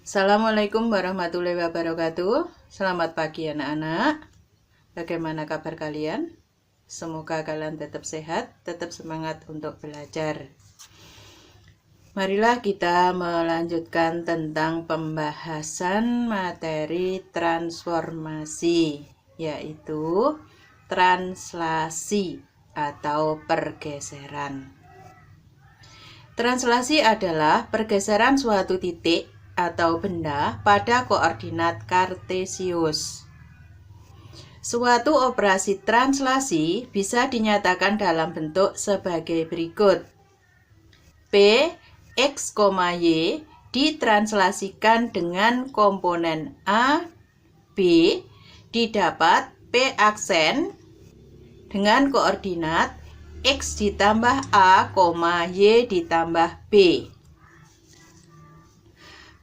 Assalamualaikum warahmatullahi wabarakatuh. Selamat pagi anak-anak. Bagaimana kabar kalian? Semoga kalian tetap sehat, tetap semangat untuk belajar. Marilah kita melanjutkan tentang pembahasan materi transformasi, yaitu translasi atau pergeseran. Translasi adalah pergeseran suatu titik atau benda pada koordinat kartesius. Suatu operasi translasi bisa dinyatakan dalam bentuk sebagai berikut. P, X, Y ditranslasikan dengan komponen A, B didapat P aksen dengan koordinat X ditambah A, Y ditambah B.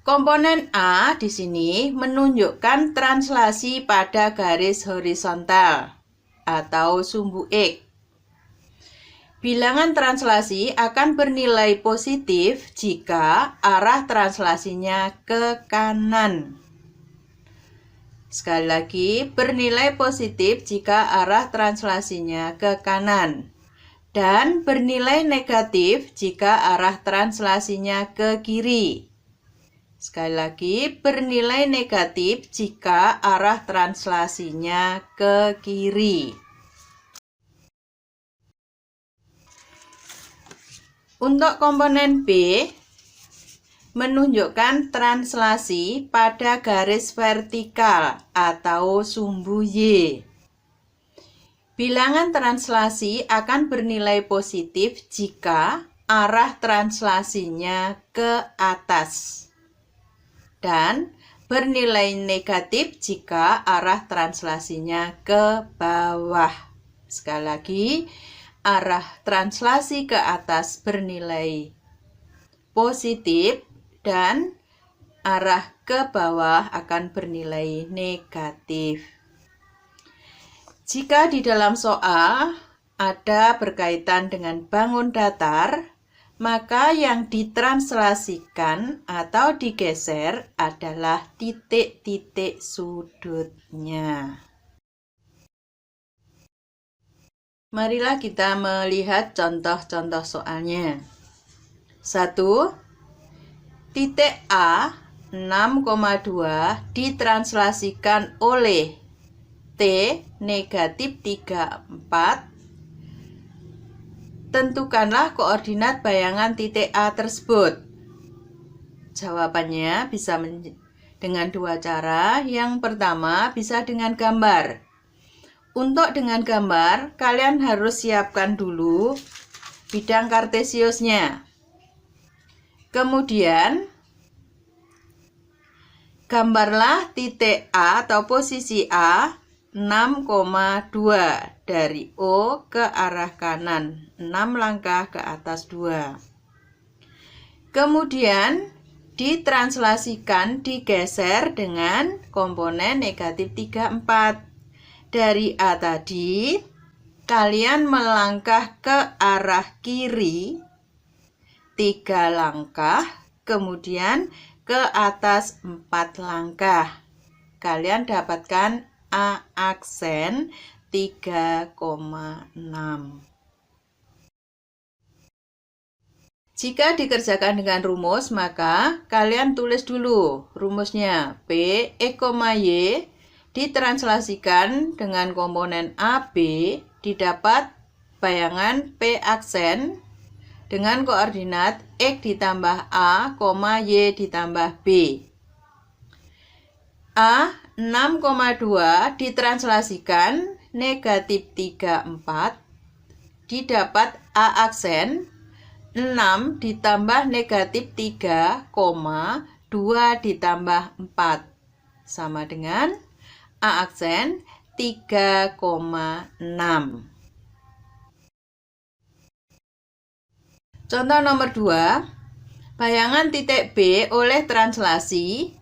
Komponen A di sini menunjukkan translasi pada garis horizontal atau sumbu X. Bilangan translasi akan bernilai positif jika arah translasinya ke kanan. Sekali lagi, bernilai positif jika arah translasinya ke kanan. Dan bernilai negatif jika arah translasinya ke kiri. Sekali lagi, bernilai negatif jika arah translasinya ke kiri. Untuk komponen B, menunjukkan translasi pada garis vertikal atau sumbu Y. Bilangan translasi akan bernilai positif jika arah translasinya ke atas. Dan bernilai negatif jika arah translasinya ke bawah. Sekali lagi, arah translasi ke atas bernilai positif dan arah ke bawah akan bernilai negatif. Jika di dalam soal ada berkaitan dengan bangun datar, maka yang ditranslasikan atau digeser adalah titik-titik sudutnya. Marilah kita melihat contoh-contoh soalnya. 1. Titik A 6,2 ditranslasikan oleh T negatif 34. Tentukanlah koordinat bayangan titik A tersebut. Jawabannya bisa dengan dua cara. Yang pertama bisa dengan gambar. Untuk dengan gambar, kalian harus siapkan dulu bidang kartesiusnya. Kemudian, gambarlah titik A atau posisi A 6,2 dari O ke arah kanan, 6 langkah ke atas 2. Kemudian ditranslasikan, digeser dengan komponen negatif 34. Dari A tadi, kalian melangkah ke arah kiri 3 langkah, kemudian ke atas 4 langkah. Kalian dapatkan A aksen 3,6. Jika dikerjakan dengan rumus, maka kalian tulis dulu rumusnya. P, X, Y ditranslasikan dengan komponen AB didapat bayangan P aksen dengan koordinat X ditambah A, Y ditambah B. A 6,2 ditranslasikan negatif 34 didapat A aksen 6 ditambah negatif 3, 2 ditambah 4 sama dengan A aksen 3,6. Contoh nomor 2, bayangan titik B oleh translasi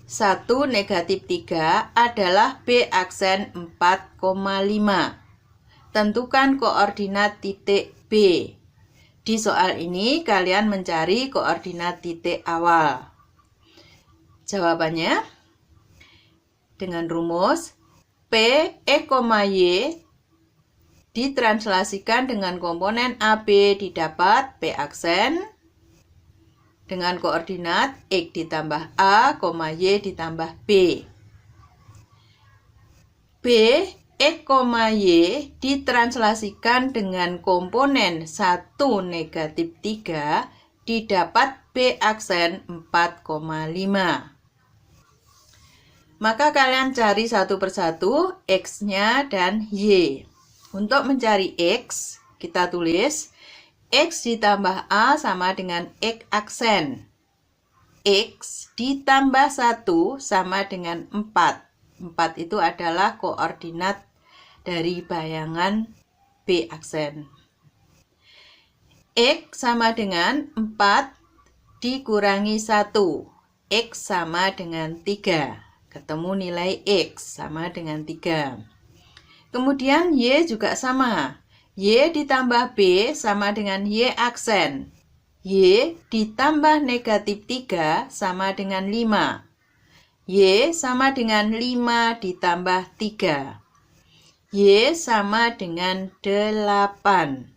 1 negatif 3 adalah B aksen 4,5. Tentukan koordinat titik B. Di soal ini kalian mencari koordinat titik awal. Jawabannya dengan rumus P E, Y ditranslasikan dengan komponen AB didapat P aksen dengan koordinat X ditambah A, Y ditambah B. B, X, Y ditranslasikan dengan komponen 1 negatif 3 didapat B aksen 4,5. Maka kalian cari satu persatu X-nya dan Y. Untuk mencari X, kita tulis X ditambah A sama dengan X aksen. X ditambah 1 sama dengan 4. 4 itu adalah koordinat dari bayangan B aksen. X sama dengan 4 dikurangi 1. X sama dengan 3. Ketemu nilai X sama dengan 3. Kemudian Y juga sama. Y ditambah B sama dengan Y aksen. Y ditambah negatif 3 sama dengan 5. Y sama dengan 5 ditambah 3. Y sama dengan 8.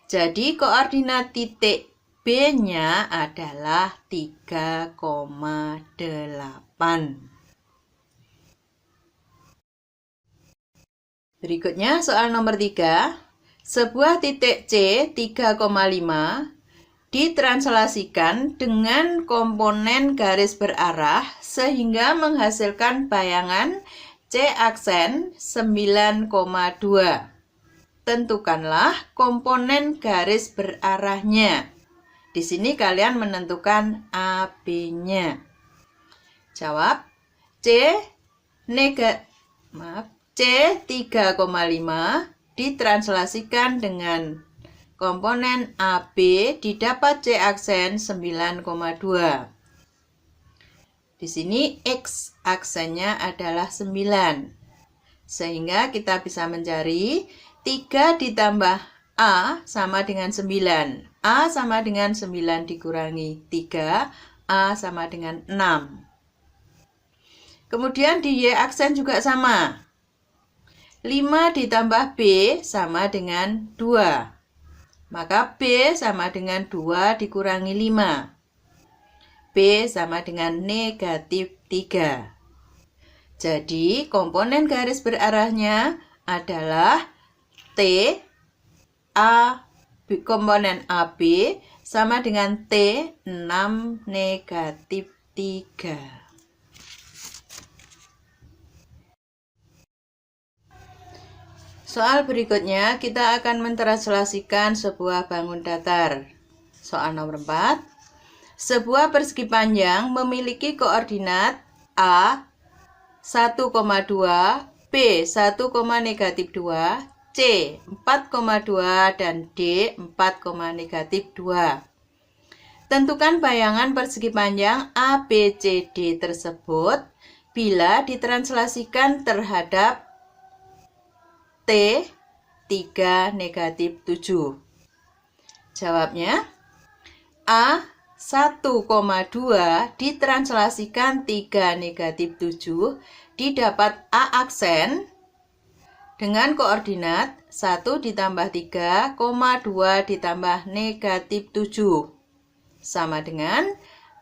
Jadi koordinat titik B-nya adalah 3,8. Berikutnya soal nomor 3. Sebuah titik C 3,5 ditranslasikan dengan komponen garis berarah sehingga menghasilkan bayangan C aksen 9,2. Tentukanlah komponen garis berarahnya. Di sini kalian menentukan AB-nya. Jawab C 3,5 ditranslasikan dengan komponen AB didapat C aksen 9,2. Di sini X aksennya adalah 9. Sehingga kita bisa mencari 3 ditambah A sama dengan 9. A sama dengan 9 dikurangi 3. A sama dengan 6. Kemudian di Y aksen juga sama. 5 ditambah B sama dengan 2. Maka B sama dengan 2 dikurangi 5. B sama dengan negatif 3. Jadi komponen garis berarahnya adalah T, A, komponen AB sama dengan T 6 negatif 3. Soal berikutnya, kita akan mentranslasikan sebuah bangun datar. Soal nomor 4. Sebuah persegi panjang memiliki koordinat A 1,2, B 1,-2, C 4,2, dan D 4,-2. Tentukan bayangan persegi panjang ABCD tersebut bila ditranslasikan terhadap T 3 negatif 7. Jawabnya A 1,2 ditranslasikan 3 negatif 7 didapat A aksen dengan koordinat 1 ditambah 3, 2 ditambah negatif 7 sama dengan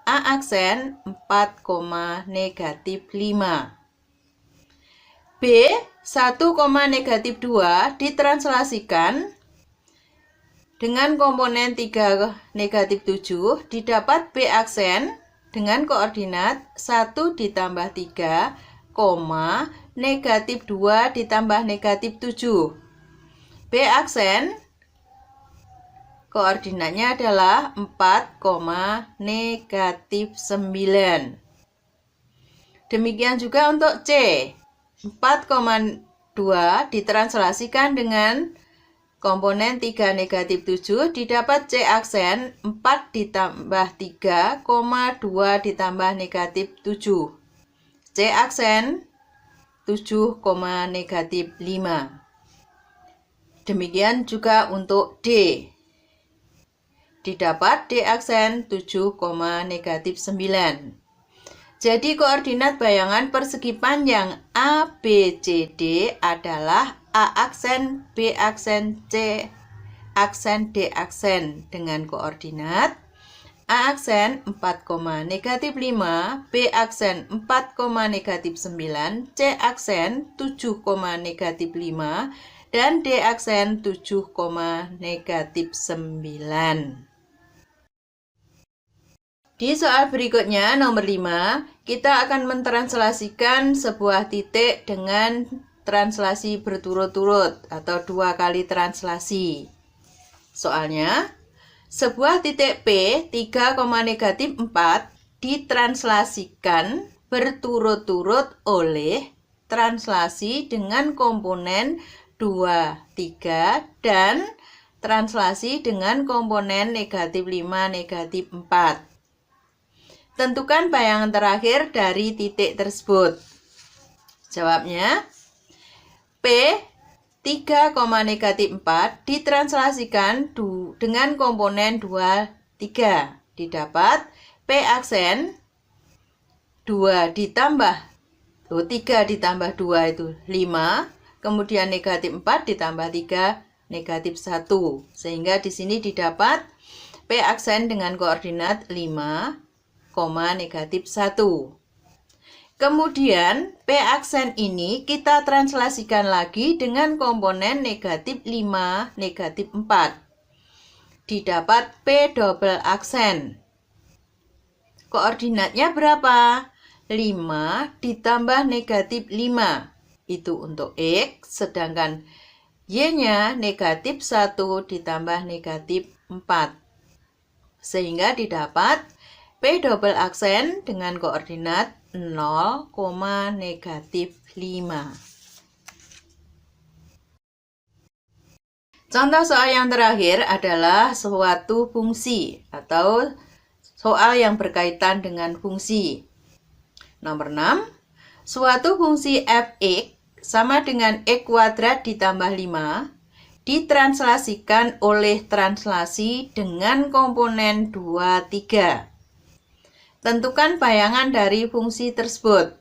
A aksen 4, negatif 5. B 1, negatif 2 ditranslasikan dengan komponen 3 negatif 7 didapat B aksen dengan koordinat 1 ditambah 3, negatif 2 ditambah negatif 7. B aksen koordinatnya adalah 4, negatif 9. Demikian juga untuk C. 4,2 ditranslasikan dengan komponen 3 negatif 7 didapat C aksen 4 ditambah 3, 2 ditambah negatif 7. C aksen 7, negatif 5. Demikian juga untuk D. Didapat D aksen 7, negatif 9. Jadi koordinat bayangan persegi panjang ABCD adalah A aksen, B aksen, C aksen, D aksen dengan koordinat A aksen 4, -5, B aksen 4, -9, C aksen 7, -5, dan D aksen 7, -9. Di soal berikutnya nomor 5, kita akan mentranslasikan sebuah titik dengan translasi berturut-turut atau 2 kali translasi. Soalnya, sebuah titik P 3, -4 ditranslasikan berturut-turut oleh translasi dengan komponen 2, 3 dan translasi dengan komponen -5, -4. Tentukan bayangan terakhir dari titik tersebut. Jawabnya, P 3, -4 ditranslasikan dengan komponen 2, 3. Didapat P aksen 2 ditambah 3 ditambah 2 itu 5, kemudian -4 ditambah 3, -1. Sehingga di sini didapat P aksen dengan koordinat 5, -1. Kemudian P aksen ini kita translasikan lagi dengan komponen -5, -4. Didapat P double aksen. Koordinatnya berapa? 5 ditambah -5. Itu untuk X, sedangkan Y-nya -1 ditambah -4. Sehingga didapat P double aksen dengan koordinat 0, -5. Contoh soal yang terakhir adalah suatu fungsi atau soal yang berkaitan dengan fungsi. Nomor 6, suatu fungsi f(x) sama dengan x kuadrat ditambah 5 ditranslasikan oleh translasi dengan komponen 2, 3. Tentukan bayangan dari fungsi tersebut.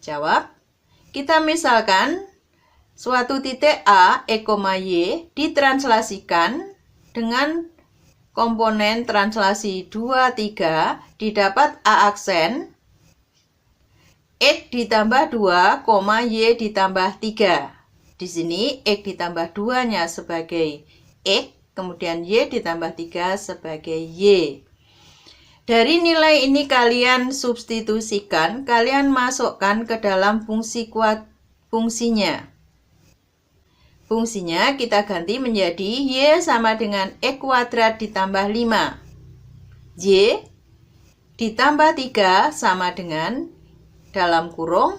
Jawab, kita misalkan suatu titik A, X, Y ditranslasikan dengan komponen translasi 2, 3, didapat A aksen X ditambah 2, Y ditambah 3. Di sini X ditambah 2-nya sebagai X, kemudian Y ditambah 3 sebagai Y. Dari nilai ini kalian substitusikan, kalian masukkan ke dalam fungsinya. Fungsinya kita ganti menjadi Y sama dengan X kuadrat ditambah 5. Y ditambah 3 sama dengan dalam kurung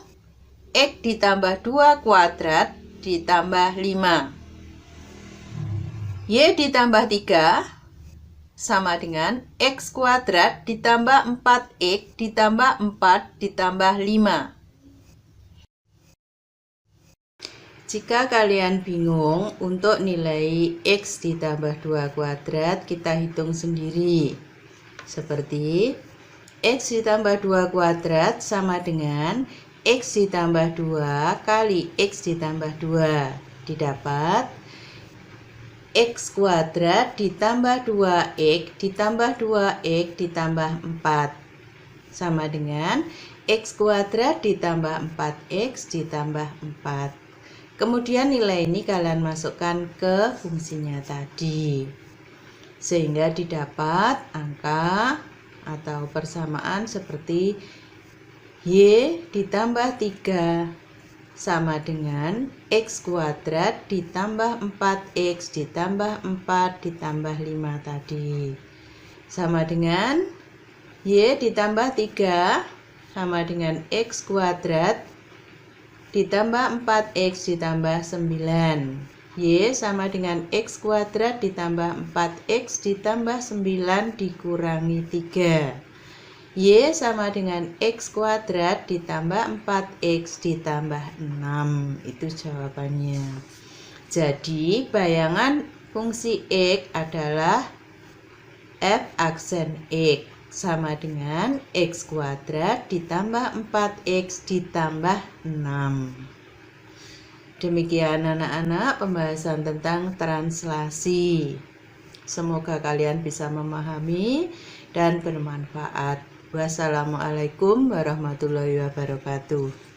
X ditambah 2 kuadrat ditambah 5. Y ditambah 3 sama dengan X kuadrat ditambah 4X ditambah 4 ditambah 5. Jika kalian bingung untuk nilai X ditambah 2 kuadrat, kita hitung sendiri. Seperti X ditambah 2 kuadrat sama dengan X ditambah 2 kali X ditambah 2. Didapat X kuadrat ditambah 2X ditambah 2X ditambah 4 sama dengan X kuadrat ditambah 4X ditambah 4. Kemudian nilai ini kalian masukkan ke fungsinya tadi, sehingga didapat angka atau persamaan seperti Y ditambah 3 sama dengan X kuadrat ditambah 4X ditambah 4 ditambah 5 tadi. Sama dengan Y ditambah 3 sama dengan X kuadrat ditambah 4X ditambah 9. Y sama dengan X kuadrat ditambah 4X ditambah 9 dikurangi 3. Y sama dengan X kuadrat ditambah 4X ditambah 6. Itu jawabannya. Jadi bayangan fungsi X adalah f aksen X. sama dengan X kuadrat ditambah 4X ditambah 6. Demikian anak-anak pembahasan tentang translasi. Semoga kalian bisa memahami dan bermanfaat. Wassalamualaikum warahmatullahi wabarakatuh.